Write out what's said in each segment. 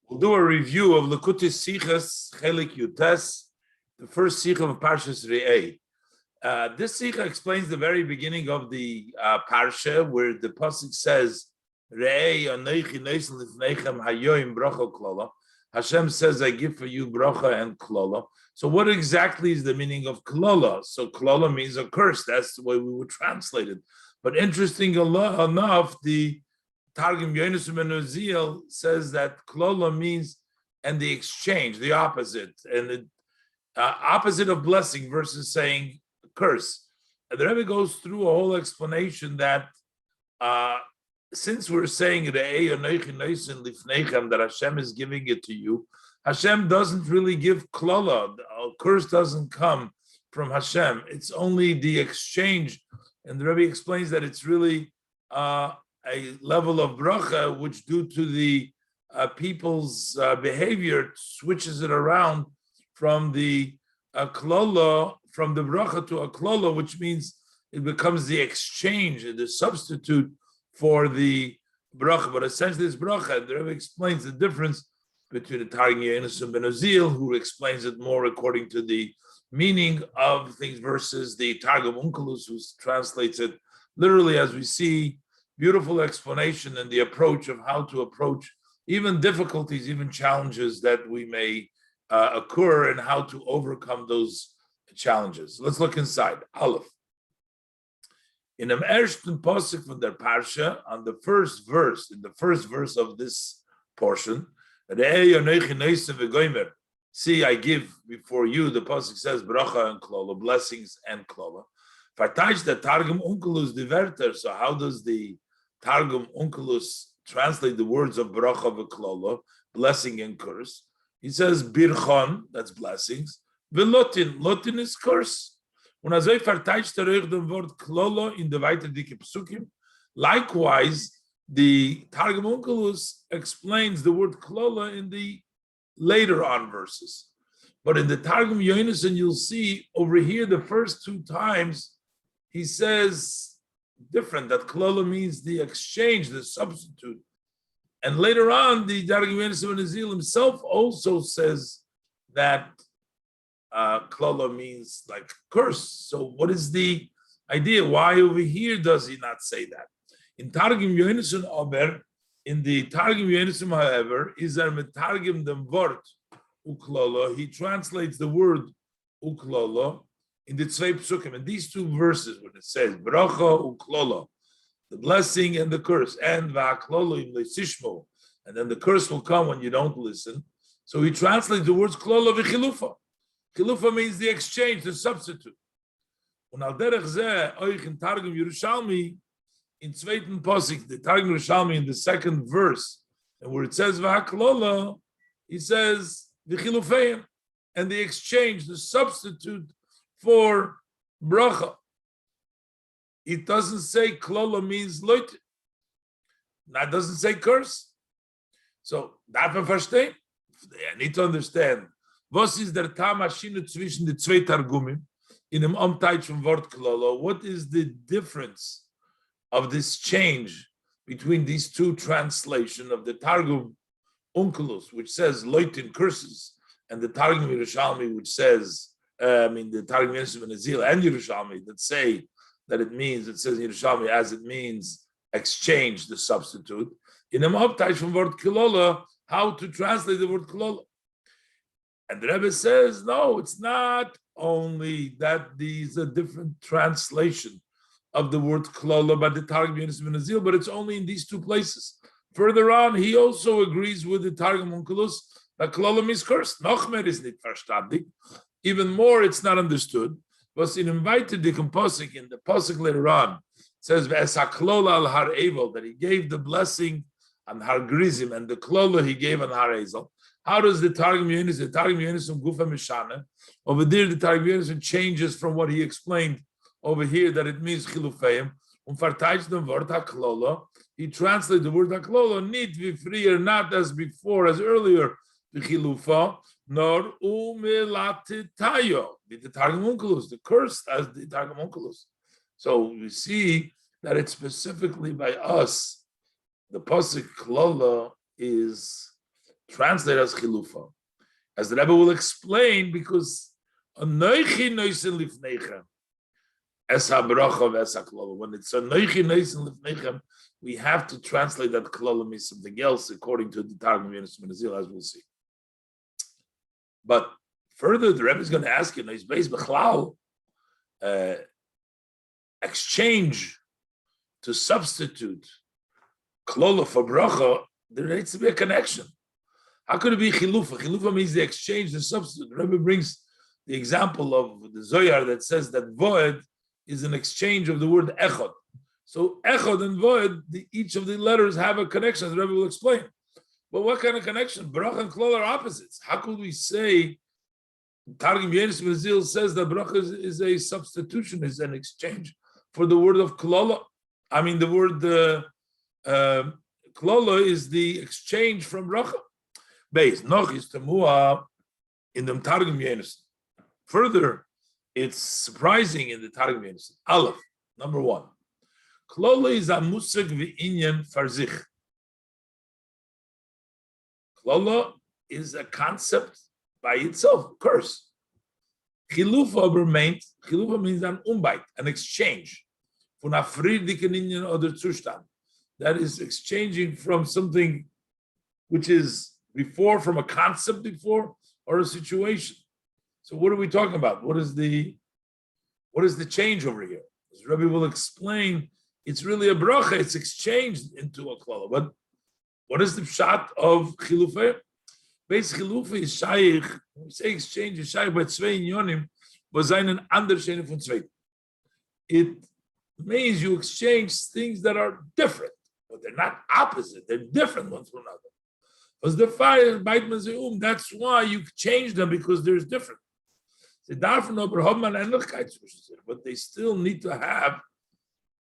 We'll do a review of Likutei Sichas Chelek Yutes, the first sicha of Parshas Re'eh. This sicha explains the very beginning of the parsha, where the pasuk says, "Re'eh anochi nosen lifnechem hayoim bracha klola." Hashem says, "I give for you bracha and klola." So, what exactly is the meaning of klola? So, klola means a curse. That's the way we would translate it. But interesting enough, the Targum Yonis ben Uziel says that klola means and the exchange, the opposite, and the opposite of blessing versus saying curse. And the Rebbe goes through a whole explanation that since we're saying that Hashem is giving it to you, Hashem doesn't really give klola. A curse doesn't come from Hashem. It's only the exchange. And the Rebbe explains that it's really a level of bracha, which due to the people's behavior switches it around from the klola, from the bracha to a klola, which means it becomes the exchange, the substitute for the bracha. But essentially it's bracha. The Rebbe explains the difference between the Targum Yonis ben Uziel, who explains it more according to the meaning of things, versus the Targum Onkelos, who translates it literally, as we see. Beautiful explanation and the approach of how to approach even difficulties, even challenges that we may occur, and how to overcome those challenges. Let's look inside. Aleph. In the ersten pasuk from their parsha, on the first verse, in the first verse of this portion, see, I give before you, the pasuk says bracha and klola, blessings and klola. Fartaj the Targum Onkelos diverter. So how does the Targum Onkelos translate the words of bracha v'klola, blessing and curse? He says birchon, that's blessings. Velotin, lotin is curse. Und also verteidigt dem Wort klola in the weiter dicke psukim. Likewise, the Targum Onkelos explains the word klola in the later on verses. But in the Targum Yonis, and you'll see over here the first two times he says different, that klola means the exchange, the substitute. And later on, the Targum Yonis ben Uziel himself also says that klola means like curse. So what is the idea? Why over here does he not say that? In Targum Yonis aber, in the Targum Yonis, however, is there metargim dem wort uklola. He translates the word uklola in the zwei psukim, in these two verses, when it says bracha uklola, the blessing and the curse, and va'klola im leisishmo, and then the curse will come when you don't listen. So he translates the words klola v'chilufa. Chilufa means the exchange, the substitute. Und al derech zeh euch in Targum Yerushalmi, in zweiten pasuk, the Targum Yerushalmi in the second verse, and where it says va'klola, he says v'chilufeim, and the exchange, the substitute for bracha. It doesn't say klola means loit. That doesn't say curse. So darf man verstehen? I need to understand. Was ist der Tamashinu zwischen den zwei Targumim in dem Umteich vom Wort klola? What is the difference of this change between these two translations of the Targum Onkelos, which says loitin curses, and the Targum Yerushalmi, which says the Targum Yonis ben Uziel and Yerushalmi that say that it says Yerushalmi as it means exchange, the substitute. In a Mabtai from word klola, how to translate the word klola. And the Rebbe says, no, it's not only that these are different translation of the word klola by the Targum Yonis ben Uziel, but it's only in these two places. Further on, he also agrees with the Targum Onkelos that klola means curse. Nochmer is nicht verstandig. Even more, it's not understood. Was in invited the pasuk in the pasuk later on says klola al har evel, that he gave the blessing on har grizim, and the klola he gave on har ezel. How does the Targum Yonis, gufa mishana, over there the Targum Yonis changes from what he explained over here that it means chilufeim. Fartayt dem wort haklola. He translates the word haklola nit wie früher, not as before, as earlier. Chilufa, nor umelatitayo, the Targum Onkelos, the curse as the Targum Onkelos. So we see that it's specifically by us. The pasuk klola is translate as chilufa. As the Rebbe will explain, because anoichi noisin lifneichem es habrocha v'es haklola. When it's anoichi noisin lifneichem, we have to translate that klola means something else according to the Targum Yonis Menazil, as we'll see. But further, the Rebbe is going to ask you, he's based b'chlal, exchange to substitute klola for bracha, there needs to be a connection. How could it be chilufa? Chilufa means the exchange, the substitute. The Rebbe brings the example of the Zohar that says that voed is an exchange of the word echod. So echod and voed, each of the letters have a connection, as the Rebbe will explain. But what kind of connection? Bracha and klol are opposites. How could we say, Targum Yonis Menazil says that bracha is a substitution, is an exchange for the word of klola. I mean, the word klola is the exchange from bracha. Base noch is temua in the Targum Yonis. Further, it's surprising in the Targum Yonis. Aleph, number one. Klola is a musig v'inyan farzich. Klola is a concept by itself, of course. Chilufa means an umbait, an exchange. Von a friedlichen Inyan oder Zustand. That is exchanging from something which is before, from a concept before, or a situation. So what are we talking about? What is the change over here? As Rabbi will explain, it's really a bracha, it's exchanged into a klala. But what is the pshat of chilufa? Base chilufa is shaykh, when we say exchange, is shaykh by zwei inyonim, was einen ander shene von zwei. It means you exchange things that are different, but they're not opposite, they're different one from another. Because the fire, that's why you change them, because there's different. But they still need to have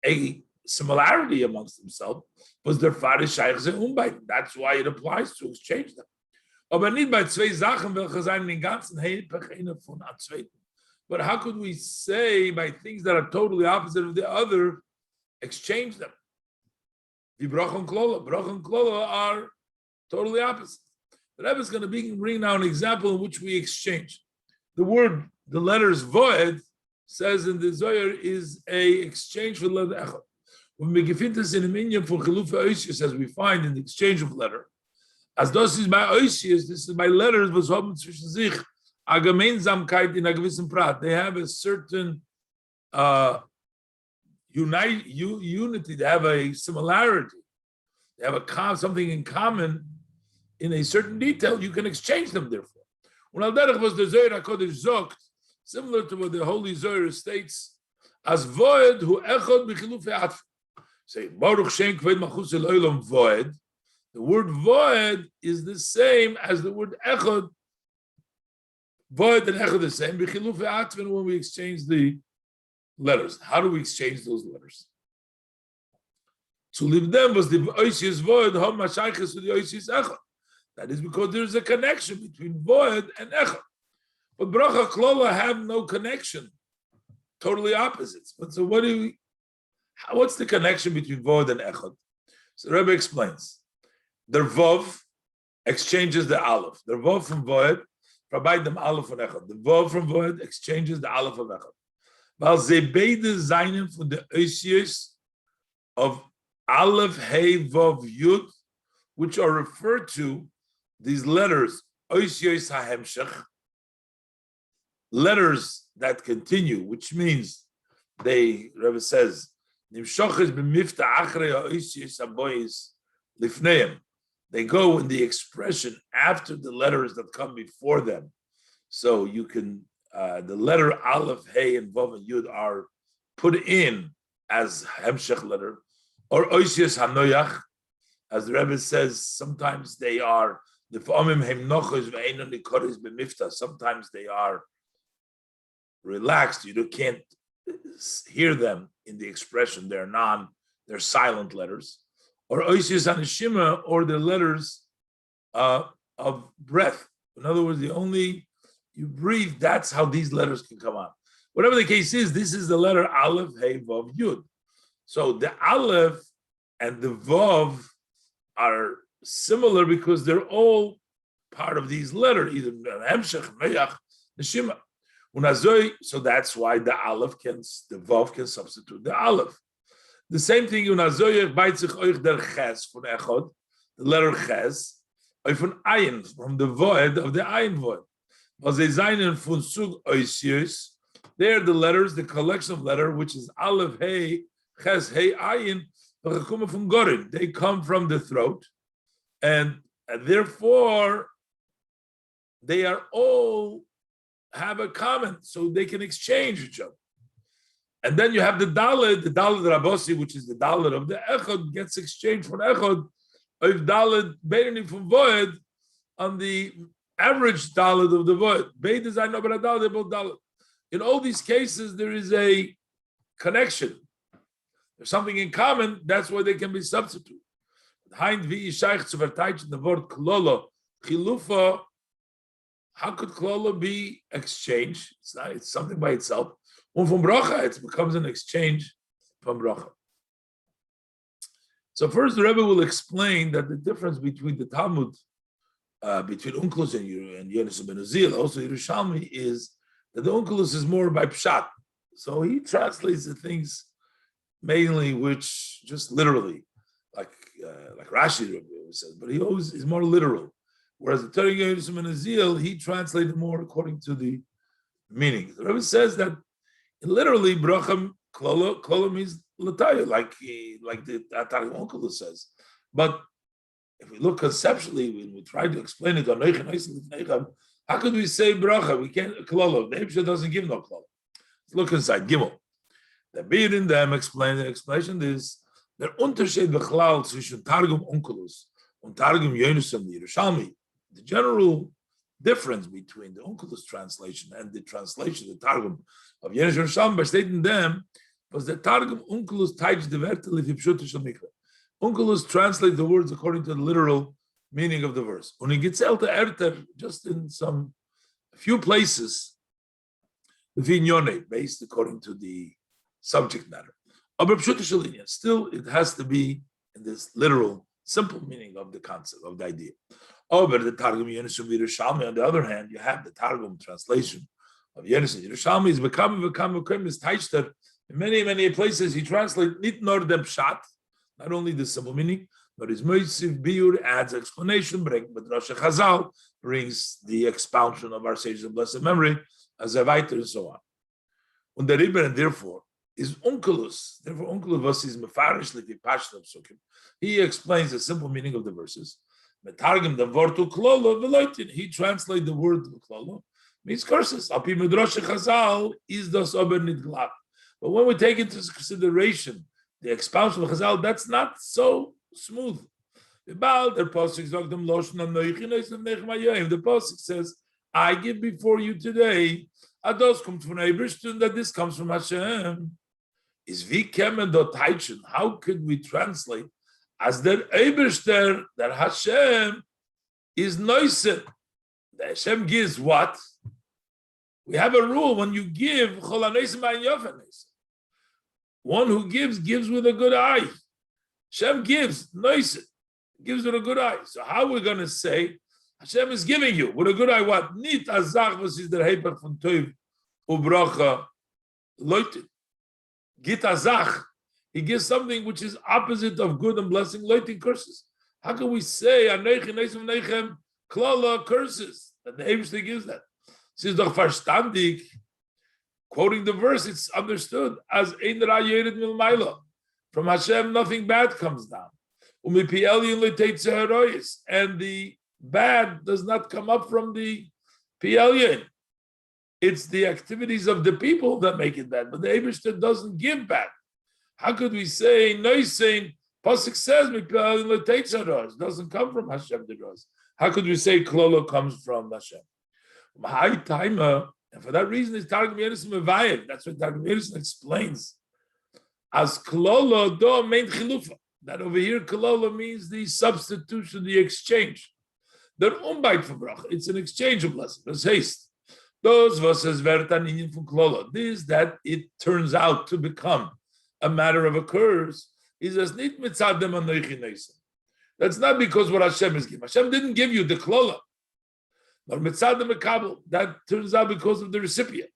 a similarity amongst themselves. Because their fire is shaykh ze umbait. That's why it applies to exchange them. But how could we say by things that are totally opposite of the other, exchange them? The bracha and klola are totally opposite. The Rebbe is going to bring now an example in which we exchange. The letters voed says in the Zohar is a exchange for the letter echad. When we give this in a minion for chilufa oisius, as we find in the exchange of letter, as this is by oisius, this is by letters, was haben zwischen sich a Gemeinsamkeit in a gewissen Prat. They have a certain unity. They have a similarity. They have something in common in a certain detail. You can exchange them, therefore. When al-derech was the Zohar HaKodesh zogt, similar to what the Holy Zohar states, as voed hu echod b'chilufe atf. Say, Baruch Shem kved machus el olam voed. The word voed is the same as the word echod. Voed and echod are the same. B'chilufe atf, when we exchange the letters. How do we exchange those letters? To leave them was the oisius voed hom mashayches to the oisius echod. That is because there is a connection between voed and echad. But bracha klola have no connection, totally opposites. But so what's the connection between voed and echad? So the Rebbe explains. The vav exchanges the aleph. The vav from voed provide them aleph and echad. The vav from voed exchanges the aleph of echad. While they beide seinen for the oisius of aleph, hey, vav, yud, which are referred to these letters, oisios hahemshech, letters that continue, which means Rebbe says, nimshoches b'mifta achrei oisios habois lifneim. They go in the expression after the letters that come before them. So you can, the letter aleph, hey, and vav and yud are put in as hemshech letter, or oisios hanoyach, as the Rebbe says, sometimes they are. Sometimes they are relaxed. You can't hear them in the expression. They're silent letters. Or oisius anishima, or the letters of breath. In other words, you breathe, that's how these letters can come out. Whatever the case is, this is the letter aleph, hey, vav, yud. So the aleph and the vav are similar because they're all part of these letters, either Hemshech, Meyach, Neshima. So that's why the Vav can substitute the Aleph. The same thing, the letter Ches, from Ayin, from the void of the Ayin void. They're the letters, the collection of letters, which is Aleph, Hey, Ches, Hey, Ayin, from Gorin. They come from the throat, and therefore they are all have a common, so they can exchange each other. And then you have the Dalet Rabosi, which is the Dalet of the Echad, gets exchanged for Echad, of Dalet Beirani from Void, on the average Dalet of the Void. Beid is I know, but a Dalet, both Dalet. In all these cases, there is a connection. There's something in common, that's why they can be substituted. Hind vi Ishaich zu verteidigen the word Klolo, Chilufa. How could Klolo be exchanged? It's something by itself. And from Bracha, it becomes an exchange from Bracha. So first, the Rebbe will explain that the difference between the Talmud, between Onkelos and Yonis ben Uzziel, also Yerushalmi, is that the Onkelos is more by Pshat. So he translates the things mainly, which just literally, like Rashi says, but he always is more literal. Whereas the Torah Yonis ben Uzziel, he translated more according to the meaning. The Rebbe says that literally, bracham klolo means lataya, like the Targum Onkelos says. But if we look conceptually, when we try to explain it, how could we say bracha? We can't klolo. The Hebrew doesn't give no klolo. Let's look inside Gimel. The Beir in them explain the explanation is der Unterschied bechlal zwischen Targum Onkelos and Targum Yonis and Yerushalmi. The general difference between the Onkelos translation and the translation, the Targum of Yonis Yerushalmi, by stating them, was the Targum Onkelos teach the Werte Lifipshutu Shel Mikra. Onkelos translate the words according to the literal meaning of the verse. Und in Gitzelte Erter, just in a few places, the Vinyone, based according to the subject matter. Aber Pshutu Shel Inyan, still it has to be in this literal, simple meaning of the concept, of the idea. Over the Targum Yonis and Yerushalmi, on the other hand, you have the Targum translation of Yonis and Yerushalmi is become is Teichter. In many places he translates not nor the Pshat, not only the simple meaning, but his Moisiv Biur adds explanation, but Rosh Chazal brings the expansion of our sages of blessed memory, as a weiter and so on. And the Rebbe, and therefore, is Onkelos. Therefore, Onkelos was his Mefarish Lifi Pashta of Sukkim. He explains the simple meaning of the verses. Metargim the vortu klolo veloitin. He translates the word klolo, means curses. Api Midrash Chazal is das aber nit glad. But when we take into consideration the expansion of Chazal, that's not so smooth. The Pasuk says, I give before you today, Ados comes from Eberstun, that this comes from Hashem. Is Vikemen dot Heichen. How could we translate as der Eberster, that Hashem is Neusen? The Hashem gives what? We have a rule when you give, one who gives with a good eye. Hashem gives, Neusen, gives with a good eye. So how are we going to say Hashem is giving you with a good eye what? Nit azach was is der Heper von Tov ubracha Leute. Git azach. He gives something which is opposite of good and blessing, Leute curses. How can we say Aneichem Neisem Neichem Klala curses? That the Eibishter gives that. Says doch verstandig. Quoting the verse, it's understood as Ein Ra Yered Milmayla. From Hashem, nothing bad comes down. And the bad does not come up from the Pielyin. It's the activities of the people that make it bad. But the Eibishter doesn't give bad. How could we say Noisein? Pasuk says it doesn't come from Hashem the Ros. How could we say Klolo comes from Hashem? And for that reason, it's Targum Yonis Mevayim. That's what Targum Yonis explains. As Klolo do main chilufa. That over here, Klolo means the substitution, the exchange. The umbait for bracha. It's an exchange of blessing. That's haste. Those verses vertan inyan from Klolo. This that it turns out to become a matter of a curse is as nit mitzadem anoichi neisen. That's not because what Hashem is giving. Hashem didn't give you the Klolo. But mitzad the mekabel, that turns out because of the recipient.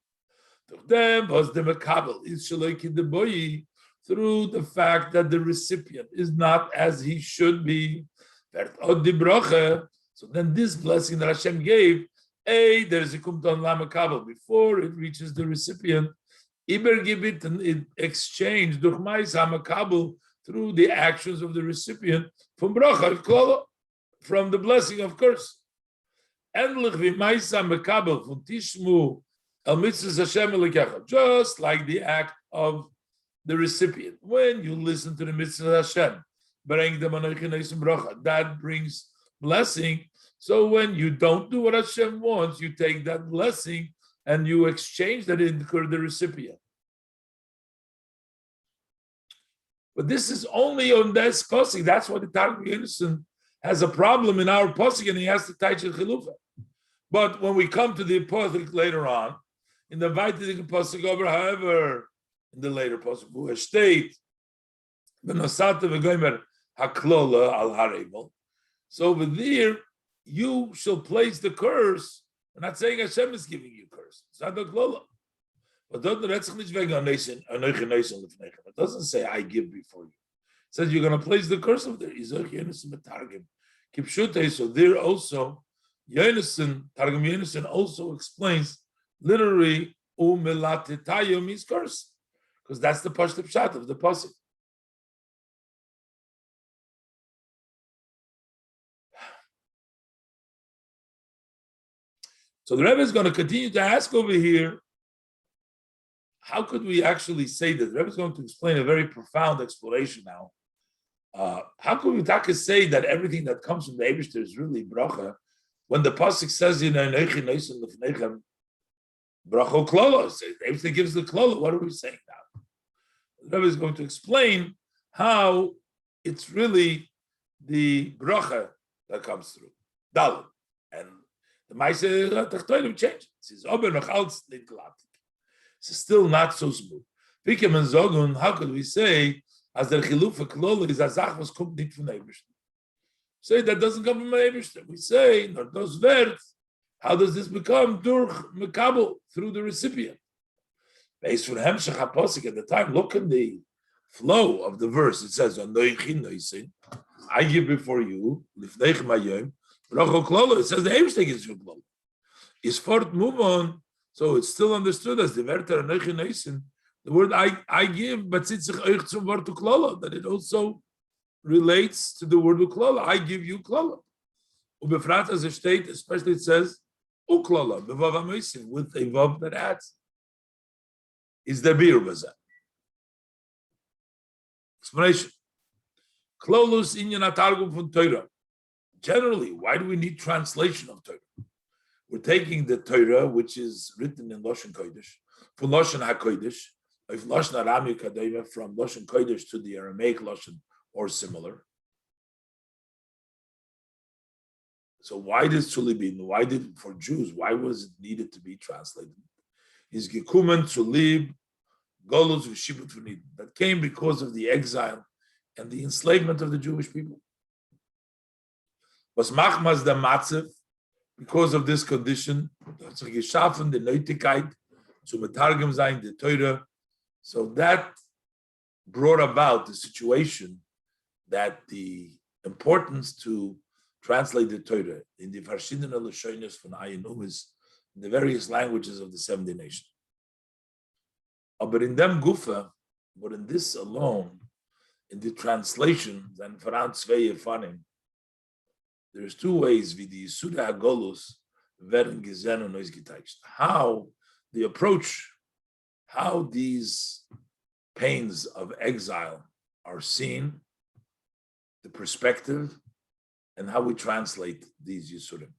Then was the mekabel is Chelek in the boy through the fact that the recipient is not as he should be. So then this blessing that Hashem gave, there's a kumton la mekabel before it reaches the recipient. Iber gibit and it exchanged durchmais hamakabel through the actions of the recipient from bracha klala, from the blessing of curse. Endlich v'mais hamakabel from tishmu el mitzvahs Hashem elikecha, just like the act of the recipient. When you listen to the mitzvah Hashem, bring them bracha, that brings blessing. So when you don't do what Hashem wants, you take that blessing and you exchange that in the recipient. But this is only on this posik. That's why the Targum Yonason has a problem in our posik, and he has to teach el chilufa. But when we come to the posik later on, in the Vaitik posik over, however, in the later posik, who state v'nosata v'gomer haklola al harevel. So over there, you shall place the curse. We're not saying Hashem is giving you curse. It's not the klola. But it doesn't say I give before you. It says you're going to place the curse of there. So there also, Targum Yonason also explains literally umelatitayo means curse, because that's the pashut pshat of the pasuk. So the Rebbe is going to continue to ask over here, how could we actually say that? The Rebbe is going to explain a very profound explanation now. How could we say that everything that comes from the Eibishter is really bracha, when the pasuk says, bracha klolo, everything gives the klolo? What are we saying now? The Rebbe is going to explain how it's really the bracha that comes through. Dalet. And the Maaseh Tachtonim changed. It says, it's still not so smooth. How could we say, as the chilufa klolo is azach was kommt nicht von Eibishter? Say that doesn't come from Eibishter. We say, nor dos vert. How does this become durch mekabel, through the recipient? Based on hemshach haposik at the time, look at the flow of the verse. It says, I give before you, lifneichem hayom, bracha klolo. It says the Eibishter gives you klolo. Is fort move on. So it's still understood as the Werter Anochi Neisen, the word I give, but that it also relates to the word uklala. I give you klala. Ubefrat as a state, especially it says uklala, bevav amoisim, with a vav that adds. Is the bir bazah. Explanation. Klolus inyan atargum from Torah. Generally, why do we need translation of Torah? We're taking the Torah, which is written in Lashon Kodesh, from Lashon HaKodesh, of Lashon Arami Kadeva, from Lashon Kodesh to the Aramaic Lashon, or similar. So why did Tzulibin, for Jews, why was it needed to be translated? Is Gekumen Tzulib, Golus V'Shibut V'Nid, that came because of the exile and the enslavement of the Jewish people. Was Machmas the Matzev, because of this condition, the Neutigkeit, zu Metargem sein, the Torah. So that brought about the situation that the importance to translate the Torah in the verschiedene Lashonos von Ayin Umis, in the various languages of the 70 nations. But in them Gufa, but in this alone, in the translation, then Franz Veye Fanim, there's two ways wie die Yisuda HaGolus werden gesehen und neu geteicht. How the approach, how these pains of exile are seen, the perspective, and how we translate these Yisudim.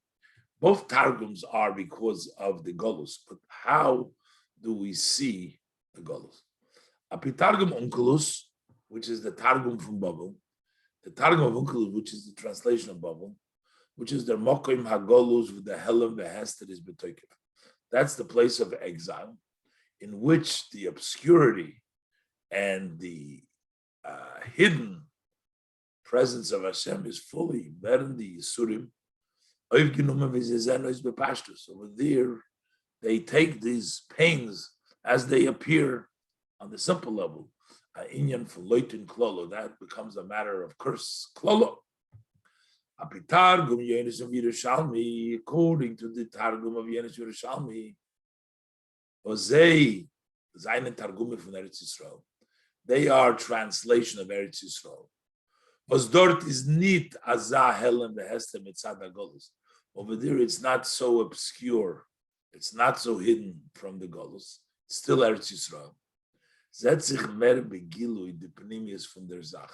Both Targums are because of the Golus, but how do we see the Golus? Apitargum Onkelos, which is the Targum from Babel, the Targum of Onkelos, which is the translation of Babel, which is the Mokim HaGolus with the Helam Behester is Betoikev. That's the place of exile, in which the obscurity and the hidden presence of Hashem is fully buried in the Yisurim, Over there, they take these pains as they appear on the simple level. Inyan for loitin klolo, that becomes a matter of curse. Klolo. Apitargum Yenis of Yerushalmi, according to the Targum of Yenis Yerushalmi, Ozei, Zainen Targum from Eretz Yisrael. They are translation of Eretz Yisrael. Was dort is nit azah helen behestem mitzad golus. Over there, it's not so obscure. It's not so hidden from the golus. It's still Eretz Yisrael. Zetzich mer begilui the panemius from der Zach.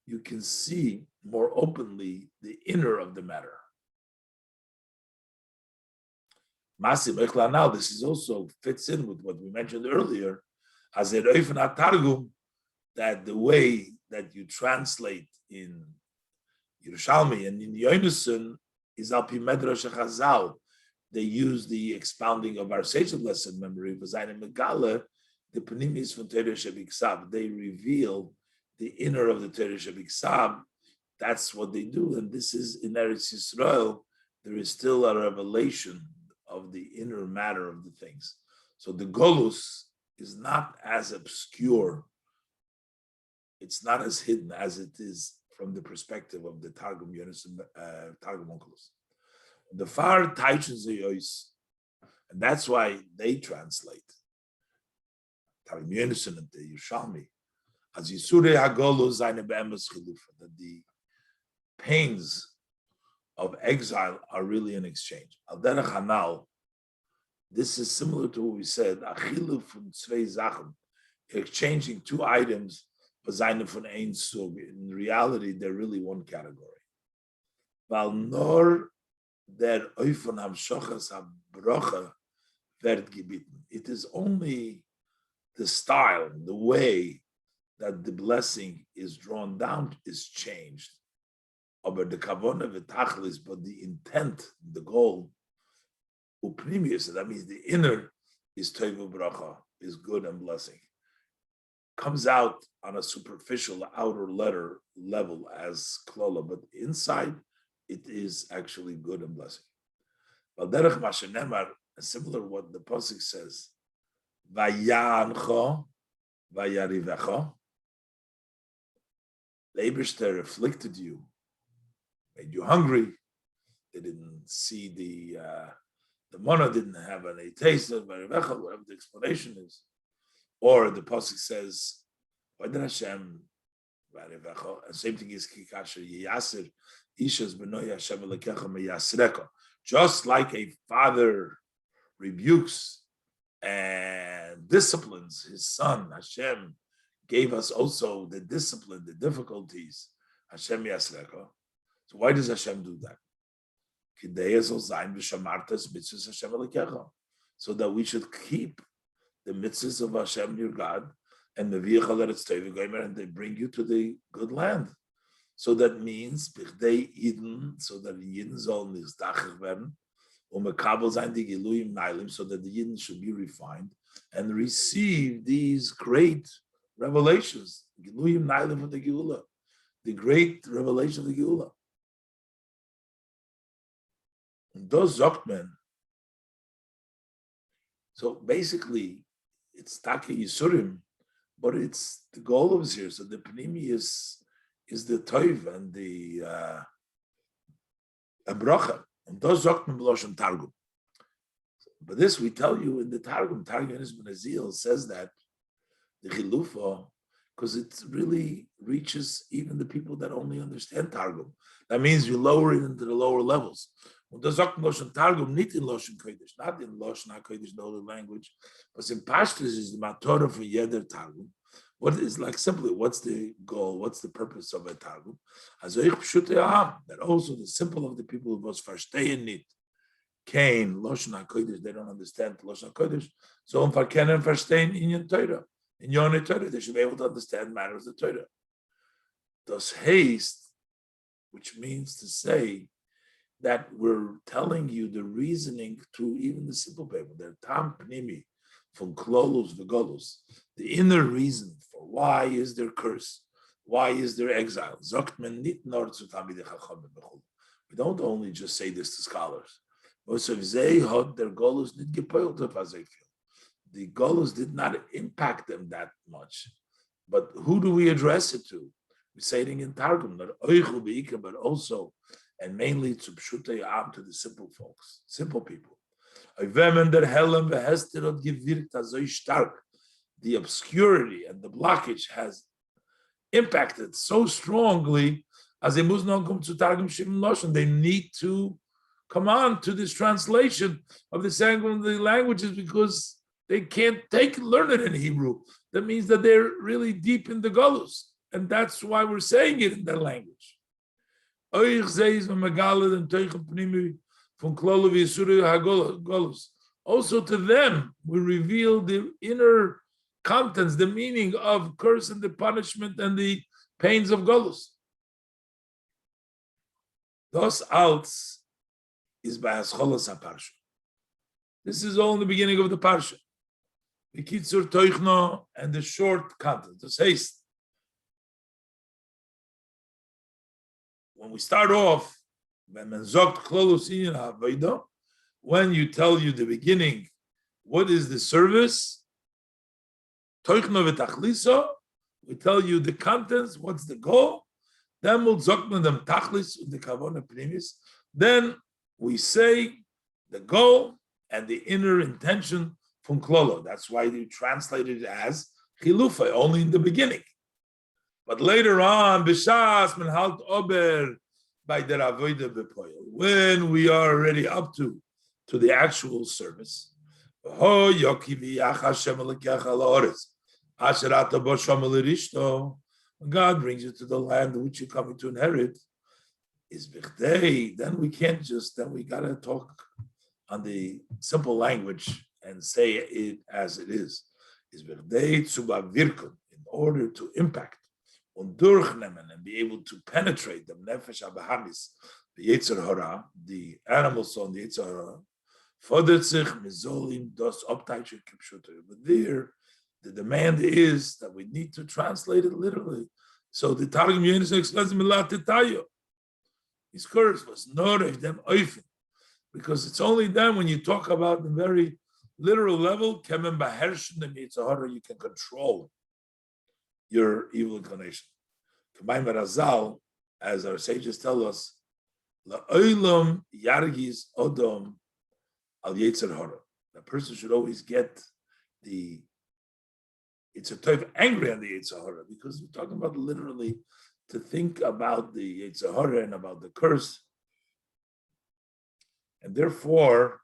You can see more openly the inner of the matter. Now, this is also fits in with what we mentioned earlier, as a targum, that the way that you translate in Yerushalmi and in Yonason is al pi medrash Chazal. They use the expounding of our Seichel lesson memory, V'zayin Megala, the Panimis from Torah Shebiksav. They reveal the inner of the Torah Shebiksav. That's what they do, and this is in Eretz Yisrael. There is still a revelation of the inner matter of the things. So the Golus is not as obscure. It's not as hidden as it is from the perspective of the Targum Yonason, Targum Onkelos. The far Taichens Yois, and that's why they translate Targum Yonason and the Yerushalmi as Yisure Hagolu Zayne Be'emes Chilufa, that the pains of exile are really an exchange. Al derech hanal, this is similar to what we said, Achiluf from Tzvei Zachem, exchanging two items, Zayne von ein Sug. In reality, they're really one category. Val nor der Oifon Hamshochas HaBrocha werd gebitten. It is only the style, the way that the blessing is drawn down is changed. But the kavona v'tachlis, but the intent, the goal, upnimius, that means the inner is toivu bracha, is good and blessing. Comes out on a superficial outer level as klola, but inside it is actually good and blessing. Valderech mashenemar, similar what the pasuk says, vayancho, vayarivecho. The Eibishter afflicted you, made you hungry. They didn't see the manna didn't have any taste of whatever the explanation is. Or the pasuk says, why did Hashem? And same thing is kikasher yasir ishas benoy Hashem lekecha meyasreka. Just like a father rebukes and disciplines his son, Hashem gave us also the discipline, the difficulties. Hashem yasreka. So why does Hashem do that? So that we should keep the mitzvahs of Hashem, your God, and the and they bring you to the good land. So that means so that the Yidden sollen nizdachig werden, so that the Yidden should be refined and receive these great revelations, Giluyim Nailim from the Geula, the great revelation of the Geula. Those Zokmen. So basically, it's Taka Yisurim, but it's the goal of here. So the Panimi is the Toiv and the Abracha. And those Zokmen B'Loshen Targum. But this we tell you in the Targum Yonis Ben Azil says that the Chilufa, because it really reaches even the people that only understand Targum. That means you lower it into the lower levels. Und das sagt Loshen Targum nicht in Loshen Kodesh, not in Loshen HaKodesh, the holy language, but in Pashtus is the Matorah for Yeder Targum. What is like simply, what's the goal, what's the purpose of a Targum? That also the simple of the people who was verstehen nicht. Kain, Loshen HaKodesh, they don't understand Loshen HaKodesh, so verkennen verstehen in Torah. In Yonah Torah, they should be able to understand matters of Torah. Das haste, which means to say that we're telling you the reasoning to even the simple people. They're tam pnimi from klolus v'golus. The inner reason for why is there curse, why is there exile. We We don't only just say this to scholars. Also, if they had their goals, the goals did not impact them that much. But who do we address it to? We say it in Targum, but also, and mainly to Pshutei Am, to the simple folks, simple people. The obscurity and the blockage has impacted so strongly as they must not come to Targum Shim Lashon. They need to come on to this translation of the languages because they can't learn it in Hebrew. That means that they're really deep in the Golus, and that's why we're saying it in that language. Also to them, we reveal the inner contents, the meaning of curse and the punishment and the pains of Golus. Das Alts is by Hascholas HaParsha. This is all in the beginning of the Parsha. The Kitzur Toichno and the short content. Das heißt, when we start off, when you tell you the beginning, what is the service? Toichno v'tachliso, we tell you the contents, what's the goal? Then we'll zokman them tachlis the kavona primis. Then we say the goal and the inner intention from klolo. That's why they translated it as chilufa, only in the beginning. But later on, b'shas men halt ober by the avodah bepoil. When we are already up to the actual service, ho yokivi Hashem elekecha la'oretz asher ata bo shama l'rishto. When God brings you to the land which you're coming to inherit, is vichdei. Then we gotta talk on the simple language and say it as it is. Is vichdei tzuba virkun, in order to impact und durchnehmen and be able to penetrate the nefesh abahamis, the yetzer hara, the animal soul, the yetzer hara. Fodert sich mizolim dos optaiche kipshuter. But there, the demand is that we need to translate it literally. So the Targum Yonis explains milat tetayo. His curse was noref them oifen, because it's only then when you talk about the very literal level, kemen bahershen the yetzer hara, you can control your evil inclination. Combined with Razal, as our sages tell us, la'olam yargis odom al yetzer hara. The person should always get it's a type of angry on the yetzer hara, because we're talking about literally to think about the yetzer hara and about the curse. And therefore,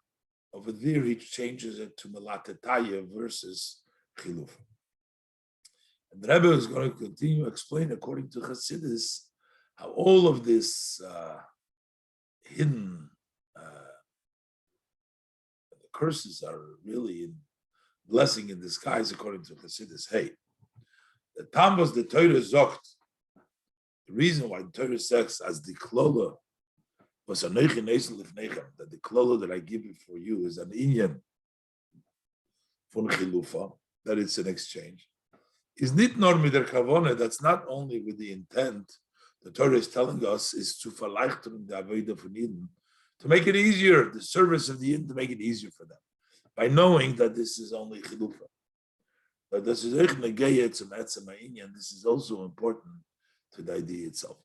over there, he changes it to melatetaya versus chiluf. And the Rebbe is going to continue to explain, according to Chassidus, how all of this hidden the curses are really in blessing in disguise, according to Chassidus. Hey, the Tam was the Torah zocht. The reason why the Torah says as the klola was a neichen nesel lifnechem, that the klola that I give you for you is an inyan von chilufa, that it's an exchange. Is nit nor mit der kavone. That's not only with the intent. The Torah is telling us is to verleichtern the avodah von Eden, to make it easier, the service of the Eden, to make it easier for them, by knowing that this is only chilufa. But this is this is also important to the idea itself.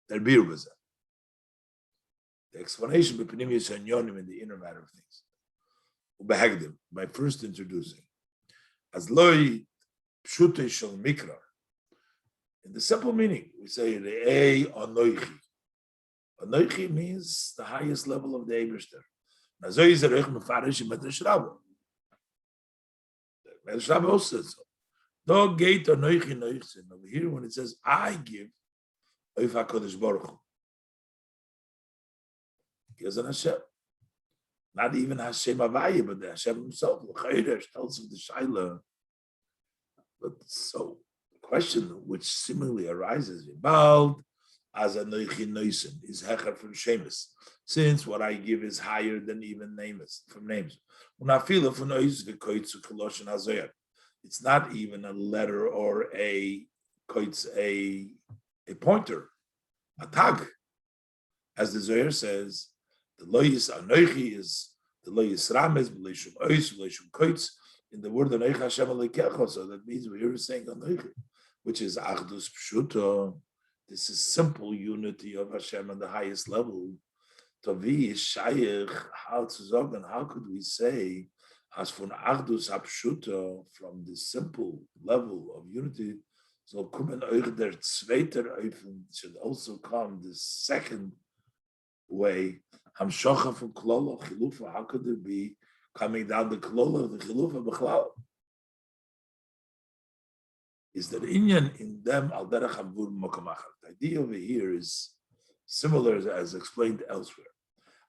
The explanation in the inner matter of things. By first introducing as loy pshutei shel mikra. In the simple meaning, we say re'ei anoichi. Anoichi means the highest level of the Eibishter. Nazoy is a reich mefarish in Medrash Rabbah. Medrash Rabbah also says so. Do gate anoichi noichsin. Over here, when it says I give, oif HaKadosh Baruch Hu. Gives an Hashem. Not even Hashem Avaya, but the Hashem himself. L'chayresh tells of the Shaila. But so the question which seemingly arises, Bald as a noichi noisen is hecher from Shemus, since what I give is higher than even names from names. It's not even a letter or a pointer, a tag. As the Zohar says, the loyis anoichi is the loyis rames, b'leishum ois, b'leishum koitz, in the word anoichi Hashem alekecho. So that means we're here saying anoichi, which is achdus pshuto. This is simple unity of Hashem on the highest level. Tovi is shayich, how to zog, and how could we say, as from achdus pshuto, from the simple level of unity, so kommen euch der zweiter Eufen should also come the second way. Hamshocha from Klola Chilufa. How could there be coming down the Klola of the Chilufa B'chlal? Is that Inyan in them al derech hamvur mokamachar? The idea over here is similar as explained elsewhere.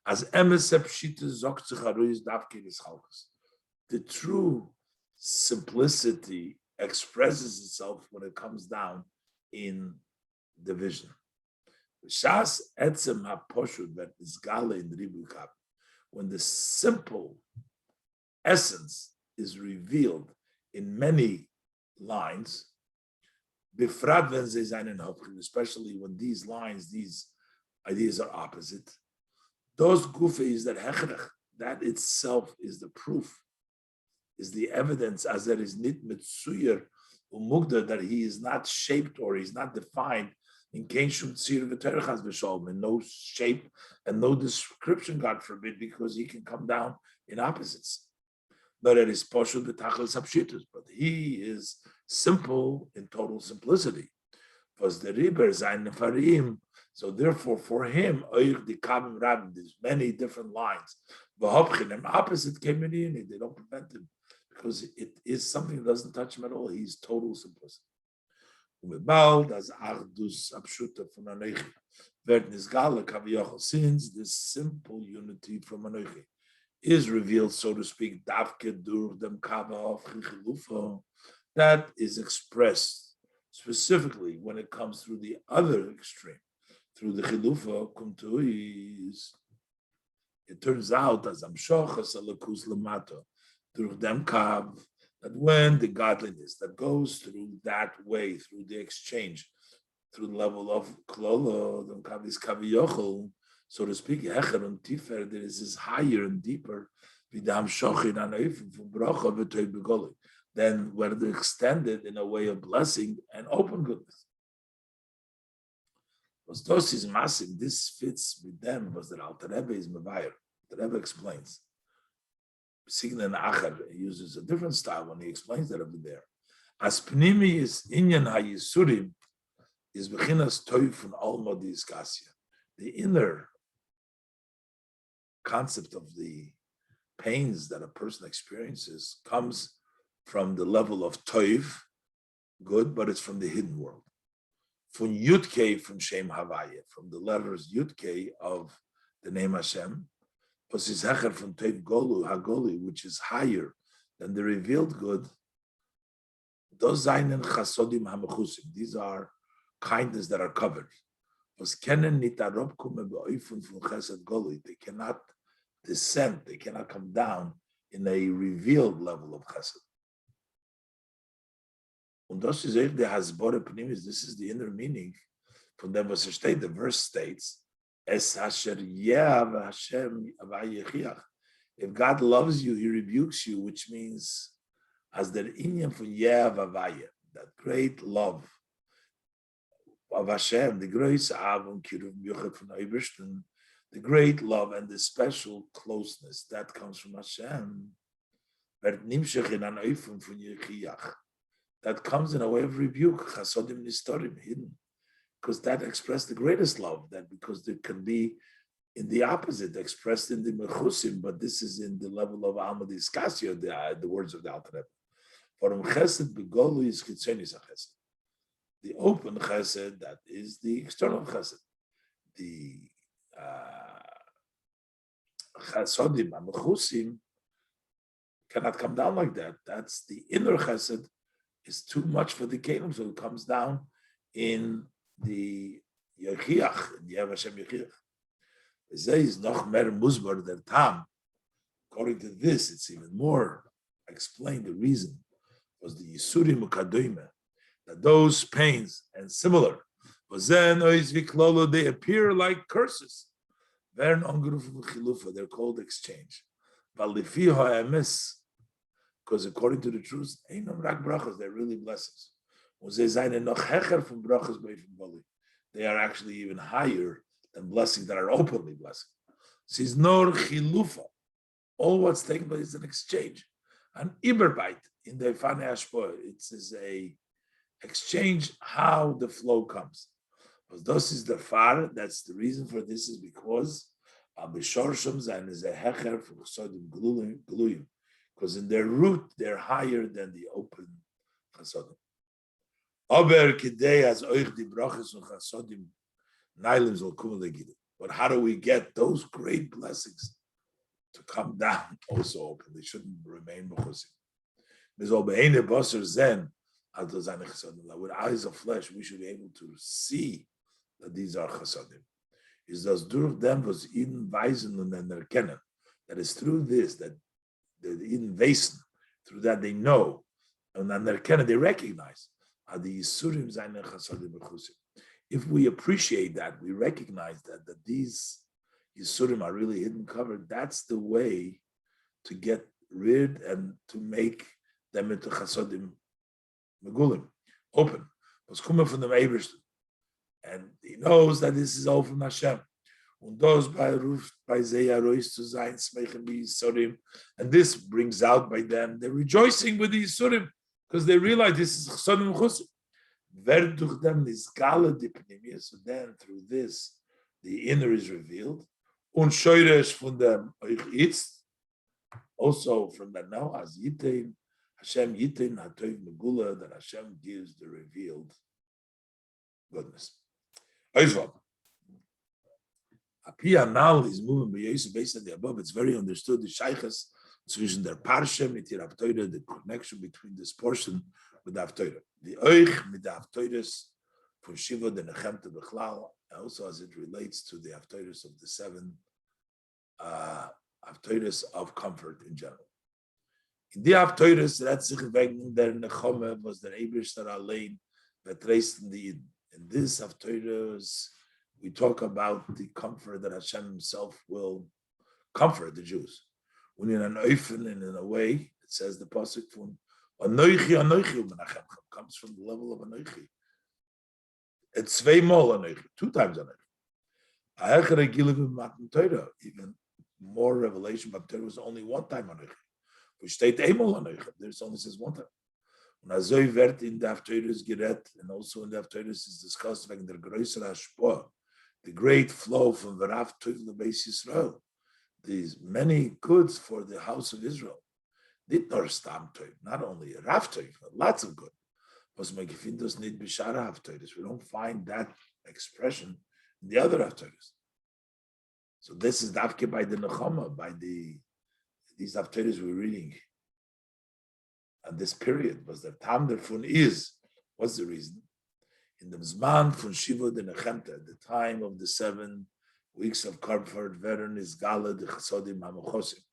As emesep shita zok tzicharuis davke nischalkus. The true simplicity expresses itself when it comes down in division. Shas etzem haposhut that is gala in ribukab, when the simple essence is revealed in many lines, befrat when ze seinen hopchen, especially when these lines, these ideas are opposite. Those gufe is that hechrech, that itself is the proof, is the evidence as there is nit mitzuyer umugda, that he is not shaped or he's not defined in no shape and no description, God forbid, because he can come down in opposites. But it is poshut b'tachlis hapshitus, but he is simple in total simplicity. Because the riber zayin nefarim, so therefore for him, there's many different lines. V'hopchinem, opposite came in, they don't prevent him, because it is something that doesn't touch him at all. He's total simplicity. Since this simple unity from Anoichi is revealed, so to speak, that is expressed specifically when it comes through the other extreme, through the Chilufa Kumtuis. It turns out as Amshochas Alakus Lamato, through them Kav, that when the godliness that goes through that way, through the exchange, through the level of Klolo, the Kavis Kaviyochel, so to speak, Hecher and Tifer, there is this higher and deeper, than where they're extended in a way of blessing and open goodness. Was is massive, this fits with them, was the Alter Rebbe is Mevayer. The Rebbe explains. Signa and Acher uses a different style when he explains that over there. As Pnimi is Inyan HaYisurim is Bechinas Toy from Alma Diskasia. The inner concept of the pains that a person experiences comes from the level of Toiv, good, but it's from the hidden world. From Yudke, from Shem Havaya, from the letters Yudke of the name Hashem, from Tev Golu, Hagoli, which is higher than the revealed good. Those these are kindness that are covered. They cannot descend, they cannot come down in a revealed level of chesed. This is the inner meaning from them. The verse states, if God loves you, he rebukes you, which means as the inyan for Avaya, that great love of Hashem, the grace the great love and the special closeness that comes from Hashem, that comes in a way of rebuke, hidden. Because that expressed the greatest love, that because there can be in the opposite, expressed in the mechusim, but this is in the level of Alma Diskasio, the words of the Alter Rebbe. For chesed begolu is chitzonis chesed. The open chesed, that is the external chesed. The chesodim, mechusim, cannot come down like that. That's the inner chesed, is too much for the kingdom, so it comes down in the Yechiach, and Yev Hashem Yechiach. Is noch mer musbar der tam. According to this, it's even more explained. The reason was the Yisurim Ukadoime, that those pains and similar, was then they appear like curses. Vern ongerufen chilufa, they're called exchange. Valifi ha'emes, because according to the truth, einam rak brachas, they're really blessings. They are actually even higher than blessings that are openly blessing. Says nor chilufa. All what's taking place is an exchange. An iberbite in the Fane Ashpoa, it is a exchange how the flow comes. But this is the far, that's the reason for this is because because in their root they're higher than the open chasodim. But how do we get those great blessings to come down also open? They shouldn't remain mechusim. With eyes of flesh, we should be able to see that these are chasadim. Is das durch them was ihnen weisen und erkennen. That is through this that ihnen weisen, through that they know and erkennen, they recognize. If we appreciate that, we recognize that these Yisurim are really hidden covered, that's the way to get rid and to make them into chasodim megulim, open. Was coming from the Ebersten. And he knows that this is all from Hashem. And this brings out by them, they're rejoicing with the Yisurim because they realize this is chasodim mechusim. So then through this, the inner is revealed. Und Shoyresh von dem euch itzt, also from that now, as Yitain, Hashem Yitain Hatoiv Megula, that Hashem gives the revealed goodness. Oizvab. Apia now is moving based on the above. It's very understood the shaychas zwischen der Parsha mit der Haftorah, the connection between this portion with the Haftorah. The oich mit the Haftorahs for Shiva the Nechemta Bechlal, also as it relates to the Haftorahs of the 7 Haftorahs of comfort in general. In the Haftorahs, that's sich wegen der Nechome was der Eberster allein betraced in the in this Haftorahs, we talk about the comfort that Hashem Himself will comfort the Jews. When in an oifen and in a way, it says the pasuk from Anoichi Anoichi Umenachem comes from the level of Anoichi. It's Sveimol Anoichi, 2 times Anoichi. Even more revelation, but there was only 1 time Anoichi. Which state Emol Anoichi. There's only says 1 time. When Azoi Vert in the Haftorahs Geret, and also in the Haftorahs is discussed like the Größer Hashpoah, the great flow from the Rav Tov the Beis Yisrael, these many goods for the house of Israel. Did not Stam Tov, not only a Rav Tov, but lots of good. Was my Gefindos need Bishara Haftorahs. We don't find that expression in the other Haftorahs. So this is Davke by the Nechama, by these Haftorahs we're reading. And this period was the Tam Derfun is. What's the reason? In the Zman von Shiva de Nechemta, the time of the 7 weeks of comfort, Veren is Gala de Chasodim HaMechosim.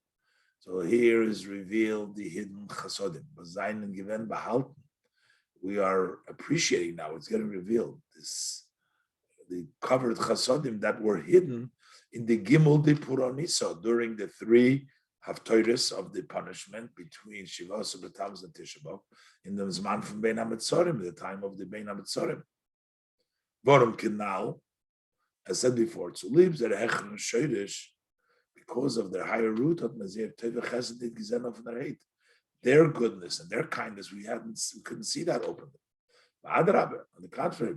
So here is revealed the hidden Chasodim. Bazayin and Given Behalten. We are appreciating now, it's getting revealed, the covered Chasodim that were hidden in the Gimel de Puronisa during the 3 Haftorahs of the punishment between Shiva Subbatamas and Tisha B'Av in the Zman from Bein HaMetzorim, the time of the Bein HaMetzorim. Vorum Kinal, as said before, to lives at Hechron Shoyrish, because of their higher root of Mazir Teva Chesed Gizenov and their hate, their goodness and their kindness, we couldn't see that openly. On the contrary,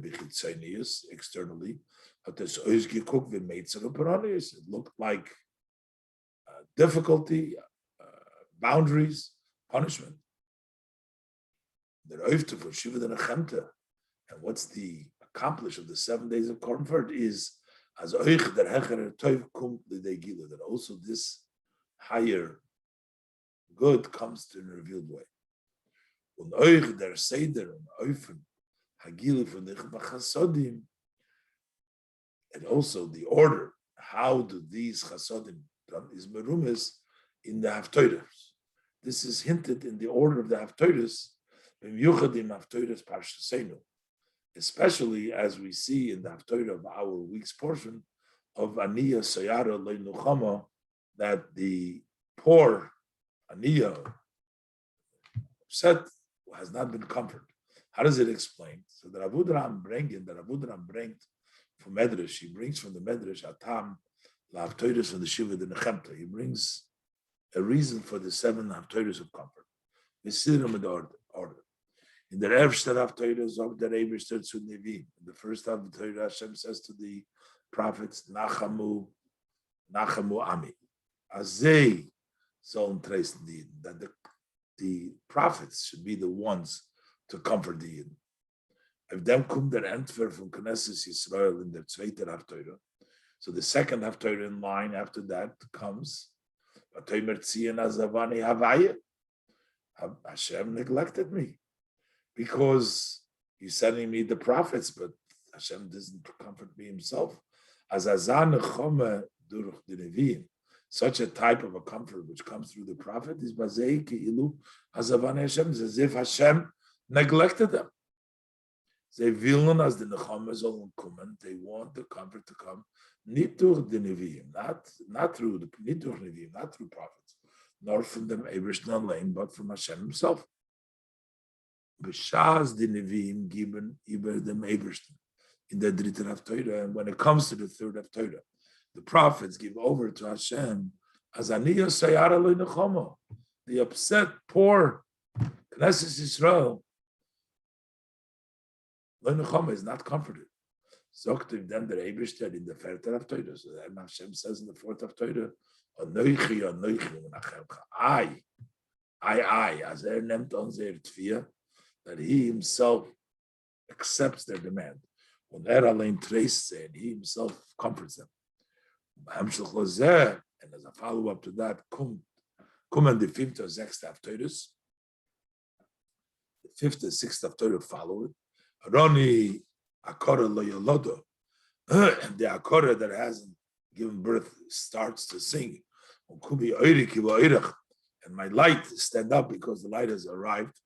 externally, it looked like difficulty, boundaries, punishment. And what's the accomplish of the 7 days of comfort is as that also this higher good comes to in a revealed way. And also the order, how do these chasodim is merumes in the Haftorahs. This is hinted in the order of the Haftorahs, especially as we see in the Haftorah of our week's portion, of Aniyah Sayara Leinuchama, that the poor Aniyah upset has not been comforted. How does it explain? So the Rabudram brings from Medrash, he brings from the Medrash Atam La'avtoides from the Shiva the Nechemta. He brings a reason for the 7 Haftoides of comfort. We see them in the order. In the erste Haftoides of the Rebbe to Nevi. In the first Haftoides, Hashem says to the prophets, Nachamu Ami. Azay sollen trace that the prophets should be the ones to comfort the Yidden. If them come der Entfer from Knesset Yisrael in the zweite Haftoide. So the second Haftoide in line after that comes, Hashem neglected me because he's sending me the prophets, but Hashem doesn't comfort me himself. As such a type of a comfort which comes through the prophet is as if Hashem neglected them. They willen as the Nechama sollen kommen. They want the comfort to come, nicht durch the Nevi'im, not through the nicht durch Nevi'im, not through prophets, nor from the Eibishter alone, but from Hashem Himself. B'shas the Nevi'im given über dem Eibishter in the dritte Haftorah, and when it comes to the third Haftorah, the prophets give over to Hashem as Aniyah Sayara Lo Nechama, the upset poor Knesset Yisrael. Lo Nechama is not comforted. Zoktiv then the Eibishter in the third Haftorah. So then Hashem says in the fourth Haftorah, Anoichi Menachelcha. I, as nemt on their tfiyah, that he himself accepts their demand. When allein traces and he himself comforts them. And as a follow-up to that, come and the fifth or sixth Haftorahs. The fifth and sixth Haftorah follow it. Roni Akora lo yolodo, and the Akora that hasn't given birth starts to sing. And my light stand up because the light has arrived.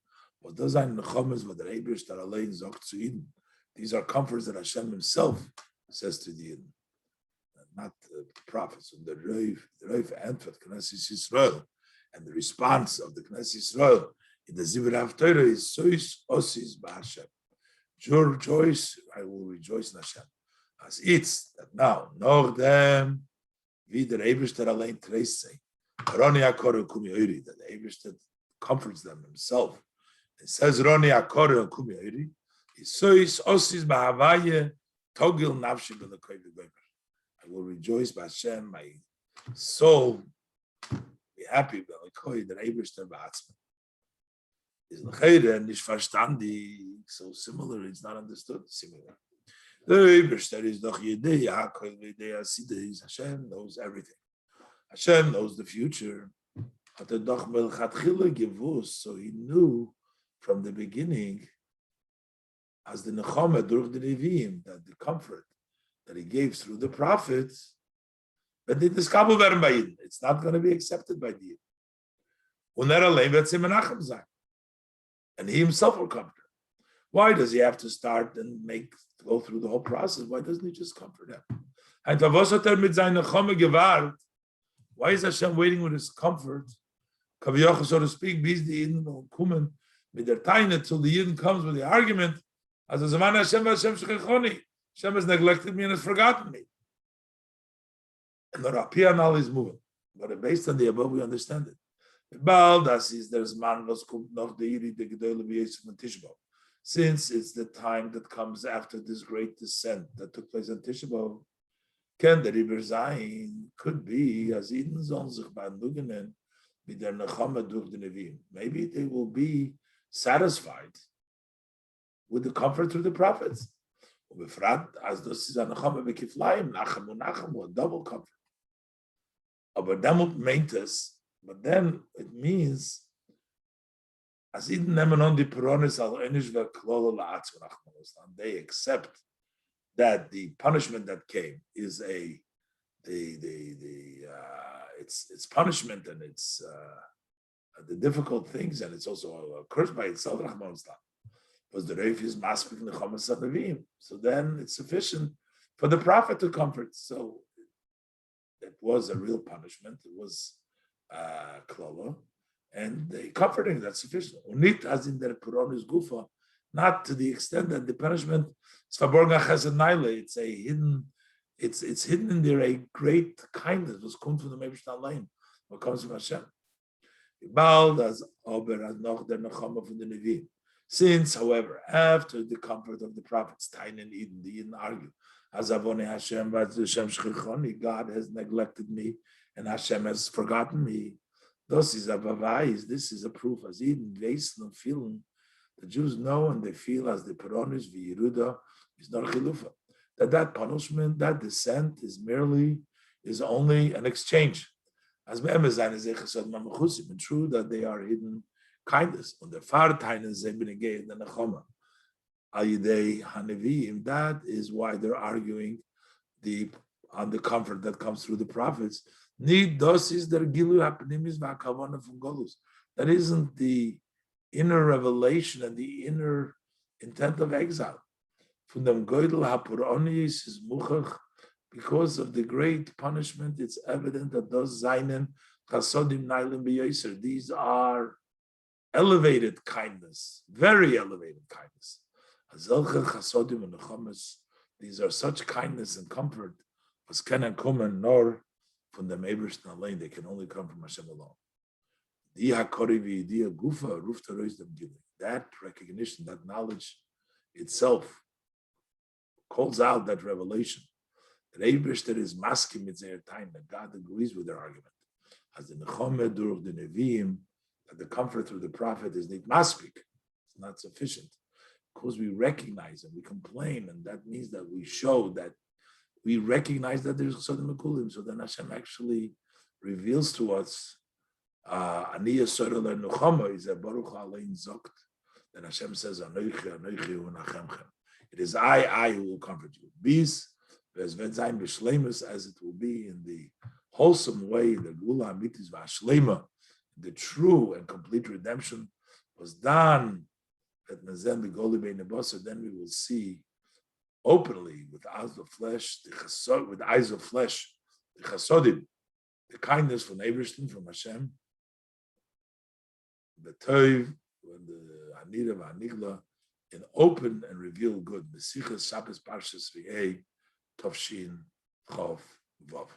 These are comforts that Hashem Himself says to the Yidden, not the prophets. And the Reif answered Knesset Yisrael, and the response of the Knesset Yisrael in the Zivir Haftorah is Sois Osis B'Hashem. Rejoice, I will rejoice in Hashem. As it's that now, noch dem, wie der Eibishter allein treist sei, Roni Akore Kumi Oiri, that the Eibishter comforts them himself. It says Roni Akore Kumi Oiri, is Sois Osis B'Havaye, Togil Nafshi B'Lekoy V'Goymer. I will rejoice by Hashem, my soul, be happy B'Lekoy, the Eibishter B'Atzman. Is l'chayre nicht verstandig, so similar, it's not understood similar. The Eibishter is doch Yedei, Hakol Yedei Asidei, Hashem knows everything. Hashem knows the future. Hat doch melchatchila gewusst, so he knew from the beginning, as the Nechama durch the Nevi'im, that the comfort that he gave through the prophets, but it's not going to be accepted by the Yidden. And he himself will comfort. Why does he have to start and go through the whole process? Why doesn't he just comfort them? Why is Hashem waiting with his comfort? So to speak, bis die Yidden kommen mit der Teine till the Yidden comes with the argument, as a Zaman Hashem shechechoni. Hashem has neglected me and has forgotten me. And the Rapi Anal is moving. But based on the above, we understand it. Since it's the time that comes after this great descent that took place on Tisha B'Av, can the river Zayin could be as Eden sollen sich beandugenen mit der Nechama durch the Nevi'im. Maybe they will be satisfied with the comfort through the prophets. As this is a Nechama bekiflaim, nachamu, a double comfort. But then it means as Eden nemen on the Peronis al enish ve'klolo la'atzma nachmanos. They accept that the punishment that came is it's punishment, and it's the difficult things, and it's also a curse by itself. Because the Reif is maspik nechamas nevi'im, so then it's sufficient for the prophet to comfort. So it was a real punishment. It was klala, and they comforting that's sufficient. Unit as in their Puronis gufa, not to the extent that the punishment is faborga chesed naile. It's a hidden, it's hidden in there a great kindness. Was comes from the Meibishtan line, what comes from Hashem. Bald as ober as noch der nechama from the Nevi. Since, however, after the comfort of the prophets, Tain and Eden, the Eden argue, as Avone Hashem, God has neglected me, and Hashem has forgotten me. This is a proof, as Eden, Veisel, feeling, the Jews know and they feel as the Peronis, V'Yeruda, is not chilufa. That punishment, that descent is only an exchange. As Me'emezan is Echesod Mamachusim, and true that they are hidden kindness. On the far tines they been again the nechama. Ayidei hanevim. That is why they're arguing on the comfort that comes through the prophets. Need dos is their gilu hapenimis v'akavana from golus. That isn't the inner revelation and the inner intent of exile. From them goydel hapuronis is muchach. Because of the great punishment, it's evident that those zainen chasodim nailim b'yoser. These are elevated kindness, very elevated kindness. These are such kindness and comfort as cannot come nor from the Meibishtan lane. They can only come from Hashem alone. That recognition, that knowledge itself calls out that revelation. The Eibishter is masking with their time, that God agrees with their argument. As the Nechome durch the Nevi'im, that the comfort through the prophet is not maspik, it's not sufficient. Because we recognize and we complain, and that means that we show that we recognize that there's Sodim Mekulim. So then Hashem actually reveals to us Aniyah Sorel Nuchama is a Baruch Alein Zokt. Then Hashem says, Anoichi, Anoichi, Unachemchem. It is I who will comfort you. Bis, as it will be in the wholesome way, the Gula Amitis Vashlema, the true and complete redemption was done at Nazen the Goli Bein Nebasa. Then we will see openly with eyes of flesh, the chasodim, the kindness from Eibishtin, from Hashem, the Toiv, and the Anira V'Anigla, in open and revealed good. The sicha Shabbos Parshas V'Ei Tovshin Chov Vav.